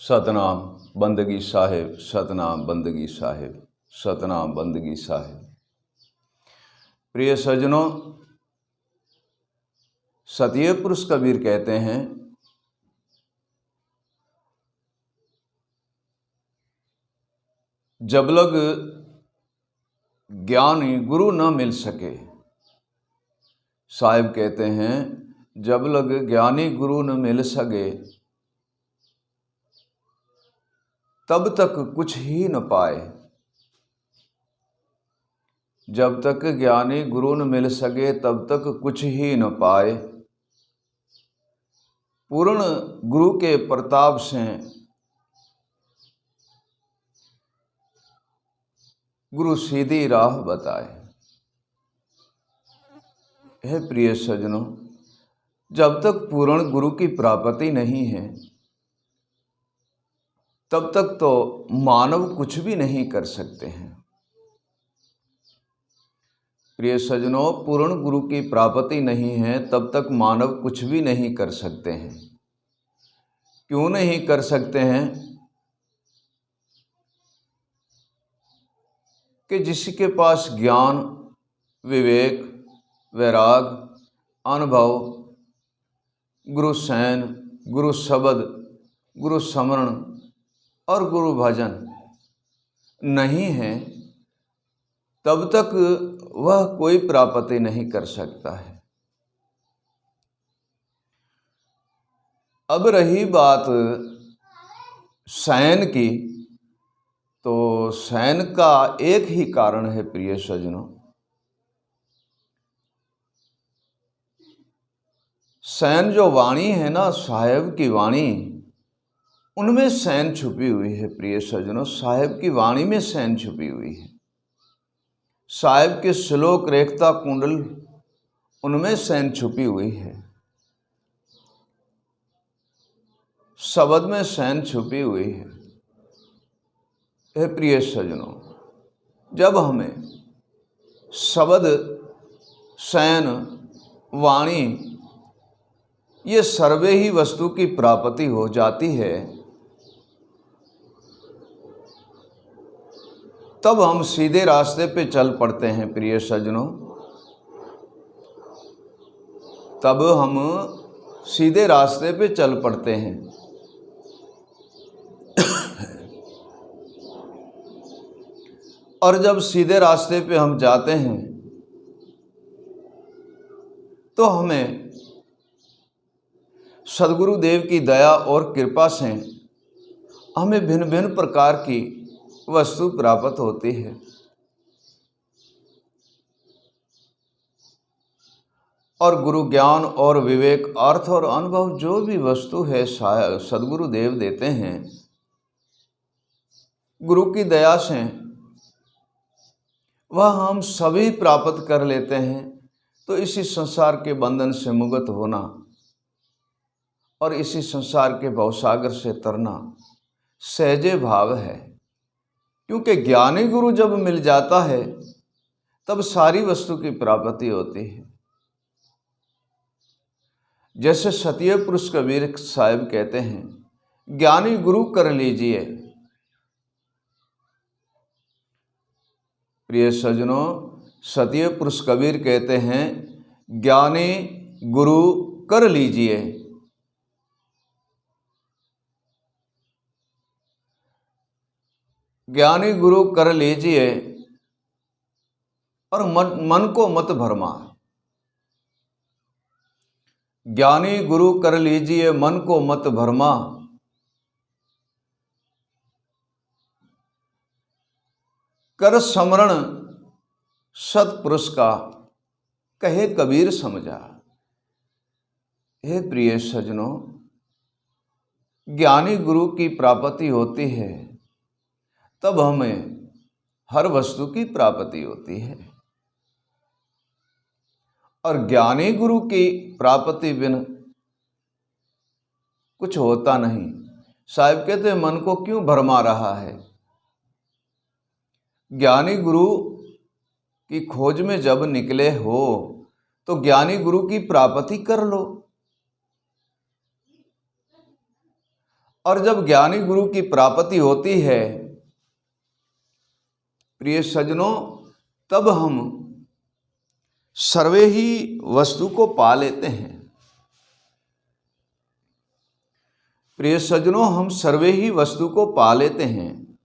सतनाम बंदगी साहिब, सतनाम बंदगी साहिब, सतनाम बंदगी साहिब। प्रिय सज्जनों, सतिये पुरुष कबीर कहते हैं, जब लग ज्ञानी गुरु न मिल सके। साहिब कहते हैं, जब लग ज्ञानी गुरु न मिल सके तब तक कुछ ही न पाए। जब तक ज्ञानी गुरु न मिल सके तब तक कुछ ही न पाए। पूर्ण गुरु के प्रताप से गुरु सीधी राह बताए। हे प्रिय सज्जनों, जब तक पूर्ण गुरु की प्राप्ति नहीं है तब तक तो मानव कुछ भी नहीं कर सकते हैं। प्रिय सज्जनों, पूर्ण गुरु की प्राप्ति नहीं है तब तक मानव कुछ भी नहीं कर सकते हैं। क्यों नहीं कर सकते हैं? कि जिसके पास ज्ञान, विवेक, वैराग, अनुभव, गुरु सैन, गुरु शब्द, गुरु स्मरण और गुरु भजन नहीं है, तब तक वह कोई प्राप्ति नहीं कर सकता है। अब रही बात सैन की, तो सैन का एक ही कारण है प्रिय सज्जनों। सैन जो वाणी है ना, साहिब की वाणी, उनमें सैन छुपी हुई है। प्रिय सज्जनों, साहिब की वाणी में सैन छुपी हुई है। साहिब के श्लोक, रेखता, कुंडल, उनमें सैन छुपी हुई है। शब्द में सैन छुपी हुई है। हे प्रिय सज्जनों, जब हमें शब्द, सैन, वाणी, ये सर्वे ही वस्तु की प्राप्ति हो जाती है, तब हम सीधे रास्ते पे चल पड़ते हैं। प्रिय सज्जनों, तब हम सीधे रास्ते पे चल पड़ते हैं। और जब सीधे रास्ते पे हम जाते हैं तो हमें सद्गुरु देव की दया और कृपा से हमें भिन्न भिन्न प्रकार की वस्तु प्राप्त होती है। और गुरु ज्ञान और विवेक, अर्थ और अनुभव, जो भी वस्तु है सद्गुरु देव देते हैं, गुरु की दया से वह हम सभी प्राप्त कर लेते हैं। तो इसी संसार के बंधन से मुक्त होना और इसी संसार के भवसागर से तरना सहजे भाव है। क्योंकि ज्ञानी गुरु जब मिल जाता है तब सारी वस्तु की प्राप्ति होती है। जैसे सतिये पुरुष कबीर साहिब कहते हैं, ज्ञानी गुरु कर लीजिए। प्रिय सज्जनों, सतिये पुरुष कबीर कहते हैं, ज्ञानी गुरु कर लीजिए। ज्ञानी गुरु कर लीजिए और मन को मत भरमा। ज्ञानी गुरु कर लीजिए, मन को मत भरमा। कर स्मरण सतपुरुष का, कहे कबीर समझा। हे प्रिय सज्जनों, ज्ञानी गुरु की प्राप्ति होती है तब हमें हर वस्तु की प्राप्ति होती है। और ज्ञानी गुरु की प्राप्ति बिन कुछ होता नहीं। साहिब कहते हैं, मन को क्यों भरमा रहा है? ज्ञानी गुरु की खोज में जब निकले हो तो ज्ञानी गुरु की प्राप्ति कर लो। और जब ज्ञानी गुरु की प्राप्ति होती है प्रिय सज्जनों, तब हम सर्वे ही वस्तु को पा लेते हैं। प्रिय सज्जनों, हम सर्वे ही वस्तु को पा लेते हैं।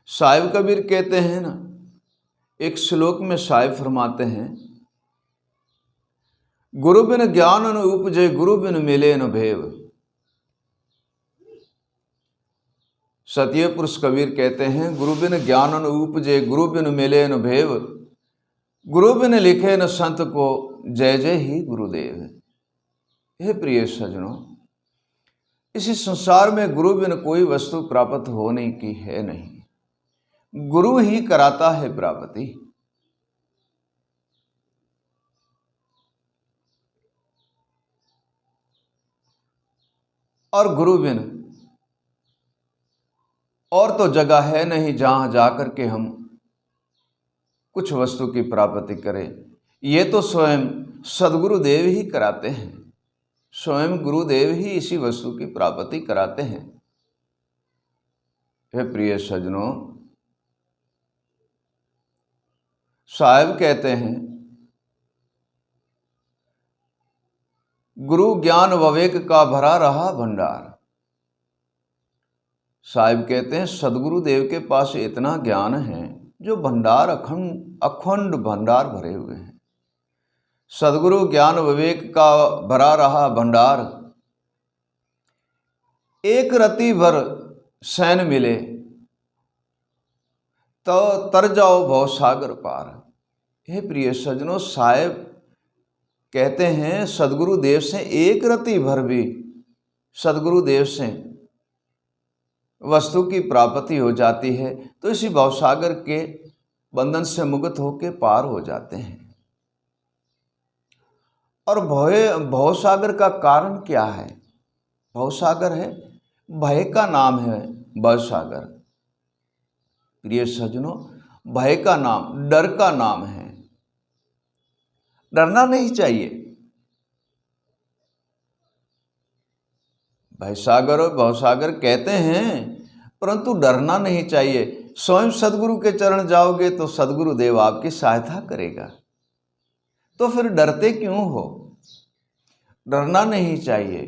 साहिब कबीर कहते हैं ना, एक श्लोक में साहिब फरमाते हैं, गुरु बिन ज्ञान न उपजे, गुरु बिन मिले न भेव। सत्य पुरुष कबीर कहते हैं, गुरु बिन ज्ञान न उपजे, गुरु बिन मिले न भेव, गुरु बिन लिखे न संत को, जय जय ही गुरुदेव। हे प्रिय सज्जनों, इसी संसार में गुरु बिन कोई वस्तु प्राप्त होने की है नहीं, गुरु ही कराता है प्राप्ति। और गुरु बिन और तो जगह है नहीं जहां जाकर के हम कुछ वस्तु की प्राप्ति करें। ये तो स्वयं सद्गुरुदेव ही कराते हैं, स्वयं गुरुदेव ही इसी वस्तु की प्राप्ति कराते हैं। हे प्रिय सज्जनों, साहिब कहते हैं, गुरु ज्ञान विवेक का भरा रहा भंडार। साहिब कहते हैं, सदगुरुदेव के पास इतना ज्ञान है जो भंडार अखंड भंडार भरे हुए हैं। सदगुरु ज्ञान विवेक का भरा रहा भंडार, एक रति भर सैन मिले तो तर जाओ भव सागर पार। हे प्रिय सज्जनों, साहिब कहते हैं, सदगुरुदेव से एक रति भर भी सदगुरुदेव से वस्तु की प्राप्ति हो जाती है तो इसी भवसागर के बंधन से मुक्त होकर पार हो जाते हैं। और भवसागर का कारण क्या है? भवसागर है, भय का नाम है भवसागर। प्रिय सज्जनों, भय का नाम, डर का नाम है। डरना नहीं चाहिए। भयसागर और भवसागर कहते हैं, परंतु डरना नहीं चाहिए। स्वयं सदगुरु के चरण जाओगे तो सदगुरुदेव आपकी सहायता करेगा, तो फिर डरते क्यों हो? डरना नहीं चाहिए।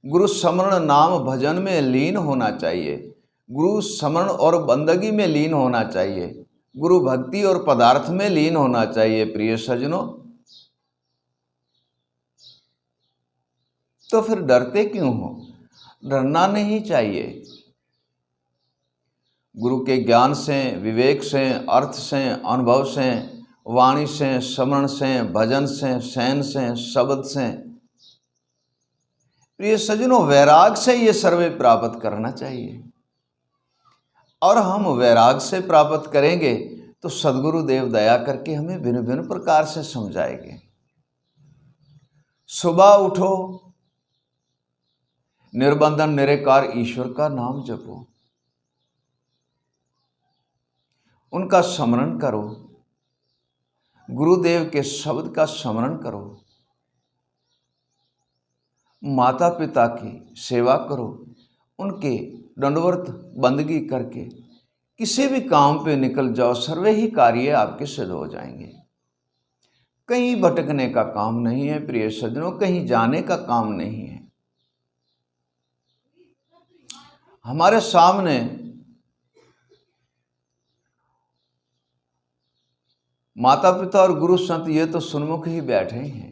गुरु स्मरण नाम भजन में लीन होना चाहिए, गुरु स्मरण और बंदगी में लीन होना चाहिए, गुरु भक्ति और पदार्थ में लीन होना चाहिए। प्रिय सज्जनों, तो फिर डरते क्यों हो? डरना नहीं चाहिए। गुरु के ज्ञान से, विवेक से, अर्थ से, अनुभव से, वाणी से, स्मरण से, भजन से, सैन से, शब्द से, प्रिय सज्जनों, वैराग से ये सर्वे प्राप्त करना चाहिए। और हम वैराग से प्राप्त करेंगे तो सद्गुरुदेव दया करके हमें भिन्न भिन्न प्रकार से समझाएंगे। सुबह उठो, निर्बंधन निराकार ईश्वर का नाम जपो, उनका स्मरण करो, गुरुदेव के शब्द का स्मरण करो, माता पिता की सेवा करो, उनके दंडवत बंदगी करके किसी भी काम पे निकल जाओ, सर्वे ही कार्य आपके सिद्ध हो जाएंगे। कहीं भटकने का काम नहीं है प्रिय सज्जनों, कहीं जाने का काम नहीं है। हमारे सामने माता पिता और गुरु संत ये तो सुनमुख ही बैठे हैं।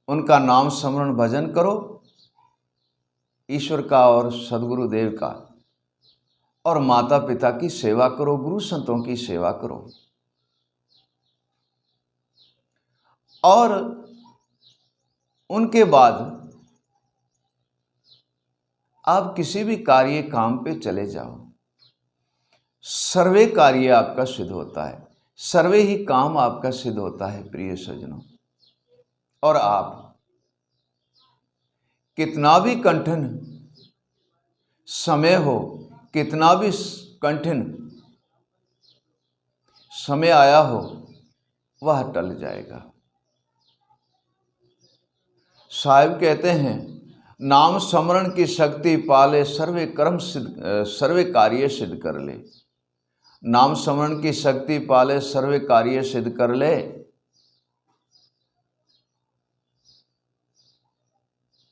उनका नाम स्मरण भजन करो, ईश्वर का और सद्गुरुदेव का, और माता पिता की सेवा करो, गुरु संतों की सेवा करो। और उनके बाद आप किसी भी कार्य काम पे चले जाओ, सर्वे कार्य आपका सिद्ध होता है, सर्वे ही काम आपका सिद्ध होता है प्रिय सज्जनों। और आप कितना भी कठिन समय हो, कितना भी कठिन समय आया हो, वह टल जाएगा। साहिब कहते हैं, नाम स्मरण की शक्ति पाले सर्वे कर्म सिद्ध, सर्वे कार्य सिद्ध कर ले। नाम स्मरण की शक्ति पाले सर्वे कार्य सिद्ध कर ले।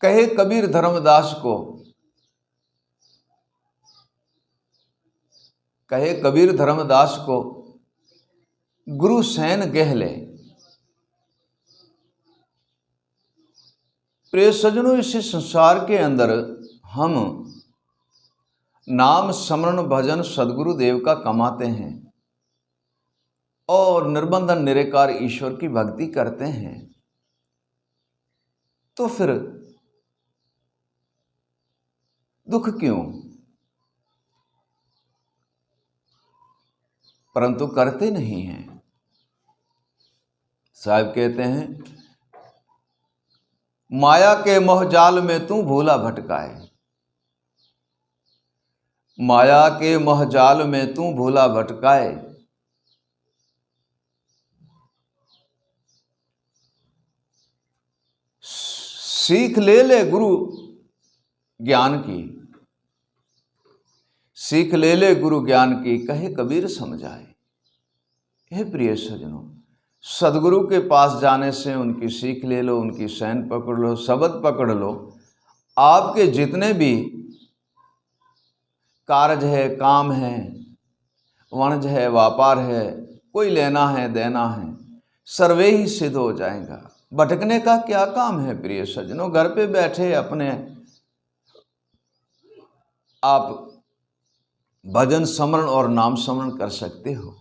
कहे कबीर धर्मदास को, कहे कबीर धर्मदास को, गुरु सैन गह ले। प्रिय सज्जनों, इस संसार के अंदर हम नाम स्मरण भजन सदगुरु देव का कमाते हैं और निर्बंधन निराकार ईश्वर की भक्ति करते हैं, तो फिर दुख क्यों? परंतु करते नहीं हैं। साहिब कहते हैं, माया के मोहजाल में तू भूला भटकाए। माया के मोहजाल में तू भूला भटकाए। सीख ले ले गुरु ज्ञान की, सीख ले ले गुरु ज्ञान की, कहे कबीर समझाए। हे प्रिय सज्जनों, सदगुरु के पास जाने से उनकी सीख ले लो, उनकी शैन पकड़ लो, शब्द पकड़ लो। आपके जितने भी कार्य है, काम है, वाणिज है, व्यापार है, कोई लेना है देना है, सर्वे ही सिद्ध हो जाएगा। भटकने का क्या काम है प्रिय सज्जनों? घर पे बैठे अपने आप भजन स्मरण और नाम स्मरण कर सकते हो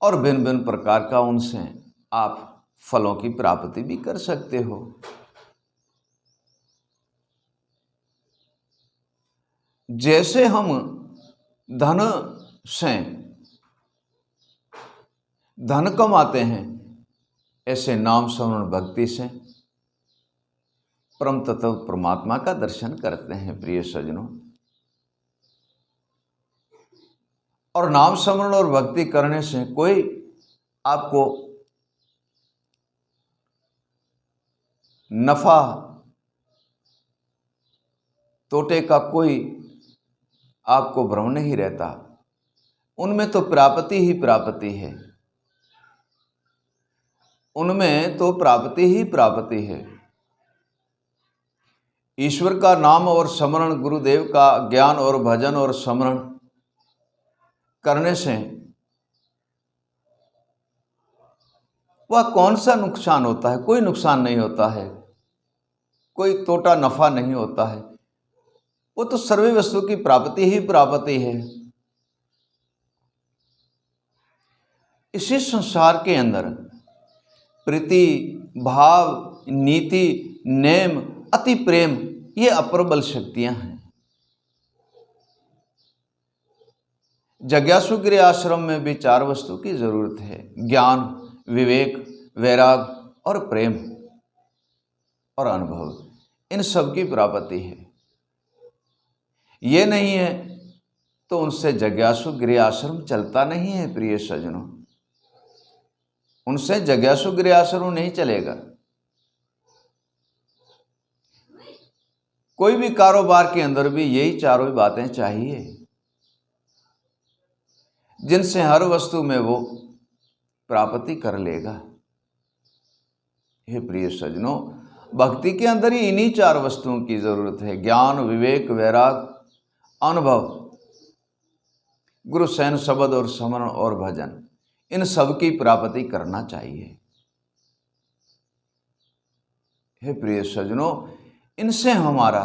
और भिन्न भिन्न प्रकार का उनसे आप फलों की प्राप्ति भी कर सकते हो। जैसे हम धन से धन कमाते हैं, ऐसे नाम स्मरण भक्ति से परम तत्व परमात्मा का दर्शन करते हैं प्रिय सज्जनों। और नाम स्मरण और भक्ति करने से कोई आपको नफा तोटे का कोई आपको भ्रम नहीं रहता। उनमें तो प्राप्ति ही प्राप्ति है, उनमें तो प्राप्ति ही प्राप्ति है। ईश्वर का नाम और स्मरण, गुरुदेव का ज्ञान और भजन और स्मरण करने से वह कौन सा नुकसान होता है? कोई नुकसान नहीं होता है, कोई तोटा नफा नहीं होता है। वो तो सर्वे वस्तु की प्राप्ति ही प्राप्ति है। इसी संसार के अंदर प्रीति, भाव, नीति, नेम, अति प्रेम, ये अप्रबल शक्तियां हैं। जग्यासुगिरी आश्रम में भी 4 वस्तु की जरूरत है: ज्ञान, विवेक, वैराग और प्रेम और अनुभव। इन सब की प्राप्ति है। ये नहीं है तो उनसे जग्यासुगिरी आश्रम चलता नहीं है प्रिय सज्जनों। उनसे जग्यासुगिरी आश्रम नहीं चलेगा। कोई भी कारोबार के अंदर भी यही चारों बातें चाहिए, जिनसे हर वस्तु में वो प्राप्ति कर लेगा। हे प्रिय सज्जनों, भक्ति के अंदर ही इन्हीं 4 वस्तुओं की जरूरत है: ज्ञान, विवेक, वैराग, अनुभव, गुरु सैन शब्द और स्मरण और भजन। इन सब की प्राप्ति करना चाहिए। हे प्रिय सज्जनों, इनसे हमारा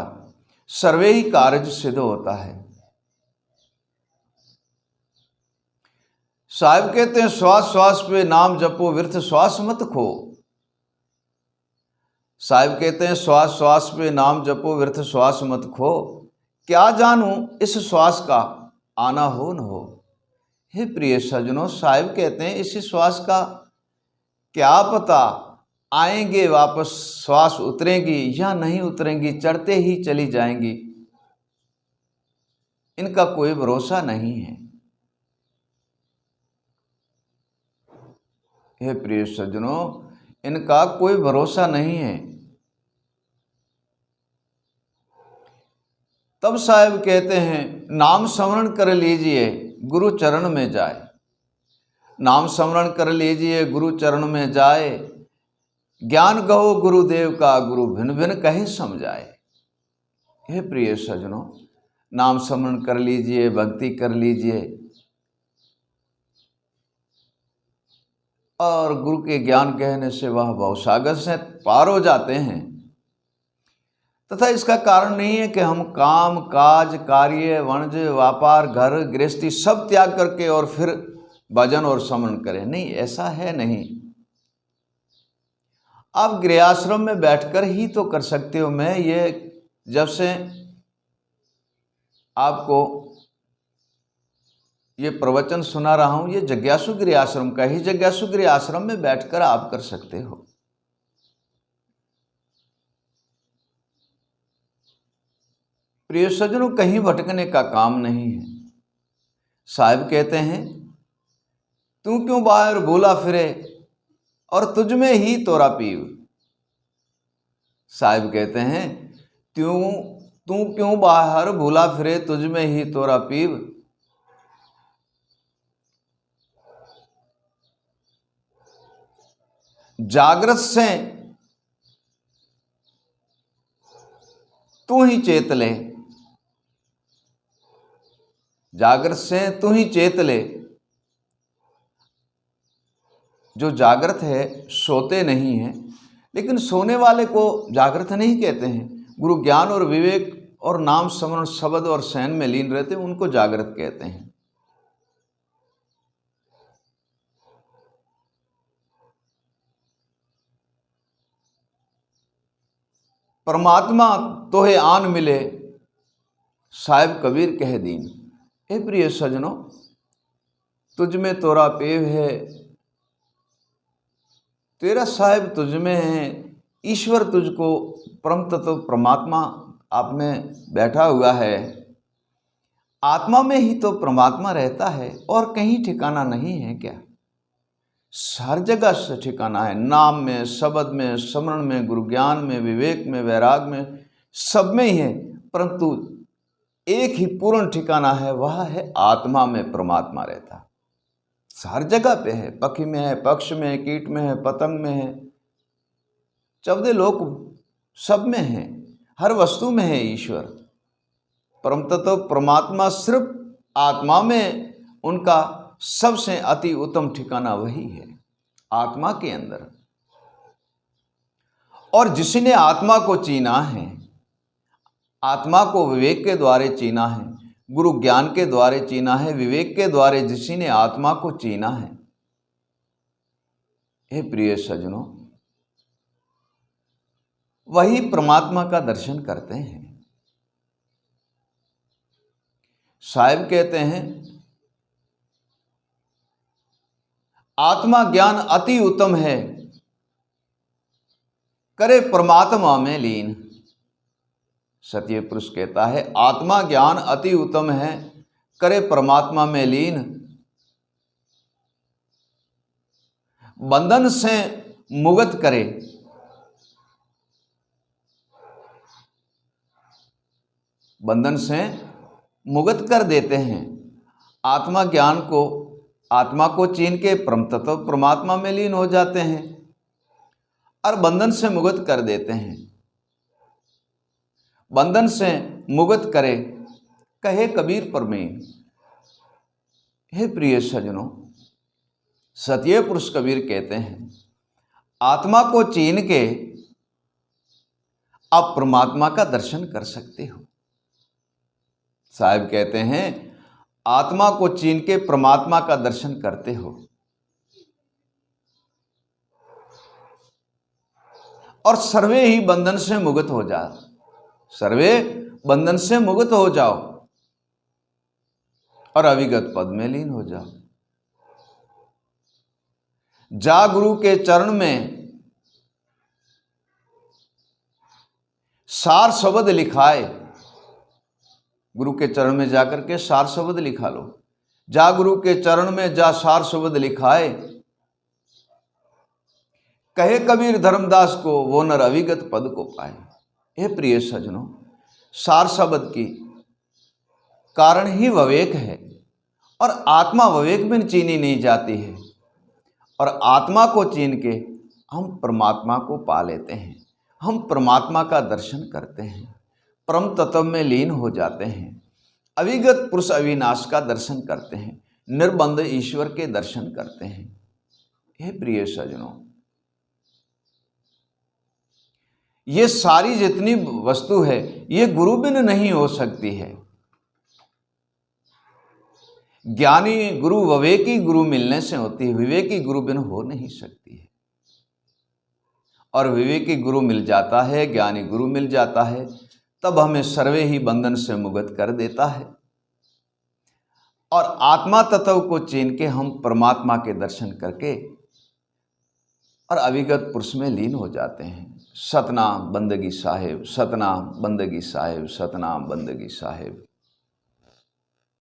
सर्वे ही कार्य सिद्ध होता है। साहिब कहते हैं, श्वास श्वास पे नाम जपो, व्यर्थ श्वास मत खो। साहिब कहते हैं, श्वास श्वास पे नाम जपो, व्यर्थ श्वास मत खो। क्या जानूं इस श्वास का आना हो न हो। हे प्रिय सज्जनों, साहिब कहते हैं, इस श्वास का क्या पता आएंगे वापस, श्वास उतरेंगी या नहीं उतरेंगी, चढ़ते ही चली जाएंगी, इनका कोई भरोसा नहीं है। हे प्रिय सज्जनों, इनका कोई भरोसा नहीं है। तब साहब कहते हैं नाम स्मरण कर लीजिए गुरु चरण में जाए, नाम स्मरण कर लीजिए गुरु चरण में जाए, ज्ञान गहो गुरुदेव का गुरु भिन्न भिन्न कहे समझाए। हे प्रिय सज्जनों, नाम स्मरण कर लीजिए, भक्ति कर लीजिए और गुरु के ज्ञान कहने से वह भवसागर से पार हो जाते हैं। तथा इसका कारण नहीं है कि हम काम काज कार्य वाणिज्य व्यापार घर गृहस्थी सब त्याग करके और फिर भजन और स्मरण करें, नहीं, ऐसा है नहीं। आप गृहआश्रम में बैठकर ही तो कर सकते हो। मैं ये जब से आपको ये प्रवचन सुना रहा हूं, ये जिज्ञासु गृहआश्रम का ही, जिज्ञासु गृहआश्रम में बैठकर आप कर सकते हो। प्रिय सज्जनों, कहीं भटकने का काम नहीं है। साहिब कहते हैं तू क्यों बाहर भूला फिरे और तुझ में ही तोरा पीव। साहिब कहते हैं तू क्यों बाहर भूला फिरे तुझ में ही तोरा पीव। जागृत से तू ही चेत ले, जागृत से तू ही चेत ले। जो जागृत है सोते नहीं हैं, लेकिन सोने वाले को जागृत नहीं कहते हैं। गुरु ज्ञान और विवेक और नाम स्मरण शब्द और शयन में लीन रहते हैं, उनको जागृत कहते हैं। परमात्मा तोहे आन मिले साहिब कबीर कह दीन। हे प्रिय सजनों, तुझ में तोरा पेव है, तेरा साहिब तुझ में है। ईश्वर तुझको परम तत्व परमात्मा आप में बैठा हुआ है। आत्मा में ही तो परमात्मा रहता है और कहीं ठिकाना नहीं है क्या? हर जगह से ठिकाना है, नाम में, शब्द में, स्मरण में, गुरु ज्ञान में, विवेक में, वैराग में, सब में ही है। परंतु एक ही पूर्ण ठिकाना है, वह है आत्मा में परमात्मा रहता है। हर जगह पे है, पक्षी में है, पक्ष में है, कीट में है, पतंग में है, चौदह लोक सब में है, हर वस्तु में है ईश्वर। परम तत्व परमात्मा सिर्फ आत्मा में उनका सबसे अति उत्तम ठिकाना वही है, आत्मा के अंदर। और जिसने आत्मा को चीना है, आत्मा को विवेक के द्वारे चीना है, गुरु ज्ञान के द्वारे चीना है, विवेक के द्वारे जिसने आत्मा को चीना है, हे प्रिय सज्जनों, वही परमात्मा का दर्शन करते हैं। साहिब कहते हैं आत्मा ज्ञान अति उत्तम है, करे परमात्मा में लीन। सत्य पुरुष कहता है आत्मा ज्ञान अति उत्तम है, करे परमात्मा में लीन। बंधन से मुक्त करे, बंधन से मुक्त कर देते हैं। आत्मा ज्ञान को, आत्मा को चीन के परम तत्व परमात्मा में लीन हो जाते हैं और बंधन से मुक्त कर देते हैं। बंधन से मुक्त करे कहे कबीर परमीन। हे प्रिय सज्जनों, सत्य पुरुष कबीर कहते हैं आत्मा को चीन के आप परमात्मा का दर्शन कर सकते हो। साहिब कहते हैं आत्मा को चीन के परमात्मा का दर्शन करते हो और सर्वे ही बंधन से मुक्त हो जाओ, सर्वे बंधन से मुक्त हो जाओ और अविगत पद में लीन हो जाओ। जा गुरु के चरण में सार शब्द लिखाए, गुरु के चरण में जाकर के सार शब्द लिखा लो। जा गुरु के चरण में जा सार शब्द लिखाए, कहे कबीर धर्मदास को, वो नर अविगत पद को पाए। हे प्रिय सजनों, सार शब्द की कारण ही विवेक है, और आत्मा विवेक में चीनी नहीं जाती है, और आत्मा को चीन के हम परमात्मा को पा लेते हैं। हम परमात्मा का दर्शन करते हैं, परम तत्व में लीन हो जाते हैं, अविगत पुरुष अविनाश का दर्शन करते हैं, निर्बंध ईश्वर के दर्शन करते हैं। हे प्रिय सजनों, ये सारी जितनी वस्तु है ये गुरु बिन नहीं हो सकती है। ज्ञानी गुरु विवेकी गुरु मिलने से होती है, विवेकी गुरु बिन हो नहीं सकती है। और विवेकी गुरु मिल जाता है, ज्ञानी गुरु मिल जाता है, तब हमें सर्वे ही बंधन से मुक्त कर देता है, और आत्मा तत्व को चीन के हम परमात्मा के दर्शन करके और अविगत पुरुष में लीन हो जाते हैं। सतनाम बंदगी साहिब, सतनाम बंदगी साहिब, सतनाम बंदगी साहिब।